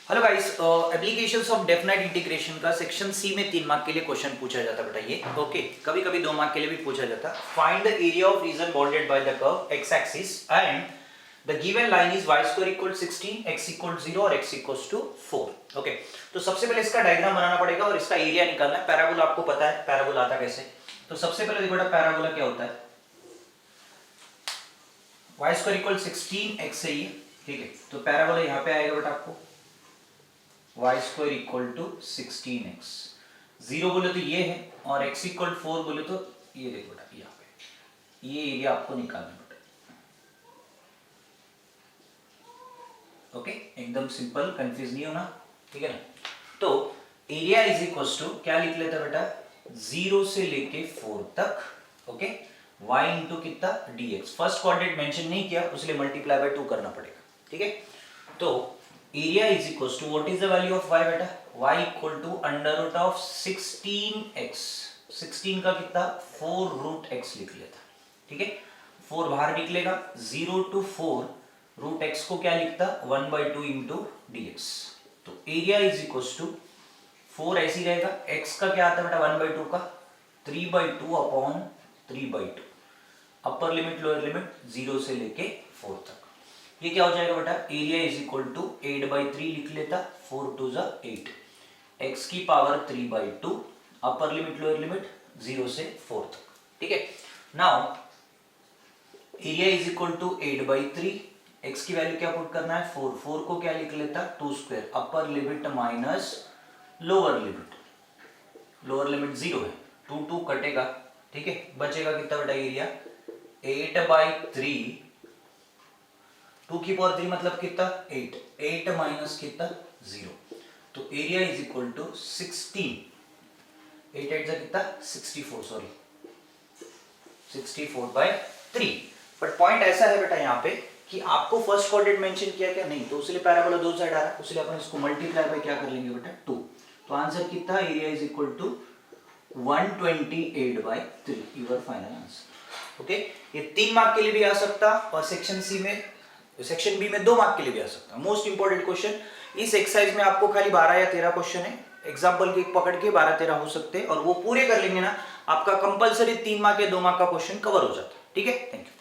Hello guys, applications of definite integration का section C में 3 mark के लिए क्वेश्चन पूछा जाता है बेटा। ये ओके, कभी कभी 2 मार्क के लिए भी पूछा जाता है। Find the area of reason bounded by the curve x axis and the given line is y square equal 16, x equal 0 और x इक्वल टू 4। ओके, तो सबसे पहले इसका डायग्राम बनाना पड़ेगा और इसका एरिया निकालना है। पैराबोला आपको पता है पैराबोला आता कैसे, तो सबसे पहले देखो बेटा पैराबोला क्या होता है। y स्क्वायर इक्वल 16x है ये, ठीक है। तो पैराबोला यहाँ पे आएगा बेटा आपको y square equal to 16x, 0 बोले तो ये है और x इक्वल 4 बोले तो ये देखो बेटा यहाँ पे ये एरिया आपको निकालना बेटा। ओके, एकदम सिंपल, कंफ्यूज नहीं होना, ठीक है ना। तो एरिया इज इक्वल टू क्या लिख लेता बेटा, 0 से लेके 4 तक, ओके, y इंटू कितना dx। फर्स्ट कोऑर्डिनेट मेंशन नहीं किया इसलिए मल्टीप्लाई बाय 2 करना पड़ेगा, ठीक है। तो area is equal to what is the value of y बेटा, y equal to under root of 16x, 16 का कितना 4 रूट x लिख लेता, ठीक है। 4 बाहर निकलेगा, 0 to 4 रूट x को क्या लिखता 1/2 इंटू dx। तो एरिया इज इक्वल टू 4 ऐसी रहेगा, x का क्या आता है बेटा 1/2 का 3/2 upon 3/2, upper limit lower limit 0 से लेके 4 तक। ये क्या हो जाएगा बेटा, एरिया इज इक्वल टू 8/3 लिख लेता, 4 2 जा 8, x की power 3/2, upper limit lower limit 0 से 4 तक, ठीक है। Now area is equal to 8/3, x की वैल्यू क्या पुट करना है 4, 4 को क्या लिख लेता 2 square, upper limit minus lower limit, lower limit 0 है, 2 2 कटेगा, ठीक है। बचेगा कितना बेटा एरिया 8/3, 2 की पावर 3 मतलब कितना 8, 8 माइनस कितना 0, तो एरिया इज इक्वल टू 16, 8 8 जा कितना 64, सॉरी 64/3। बट पॉइंट ऐसा है बेटा यहाँ पे कि आपको फर्स्ट कोऑर्डिनेट मेंशन किया क्या नहीं, तो उसलिए पैराबोला दो साइड आ रहा है, उसलिए अपन इसको मल्टीप्लाई बाय क्या कर लेंगे बेटा 2। तो आंसर कितना area is equal to 128/3, your final answer. Okay, ये 3 मार्क के लिए भी आ सकता और सेक्शन सी में, सेक्शन बी में 2 मार्क के लिए भी आ सकता। मोस्ट इंपॉर्टेंट क्वेश्चन इस एक्सरसाइज में आपको खाली 12 या 13 क्वेश्चन है, एग्जांपल के पकड़ के 12-13 हो सकते हैं और वो पूरे कर लेंगे ना, आपका कंपलसरी 3 मार्क या 2 मार्क का क्वेश्चन कवर हो जाता है, ठीक है। Thank you.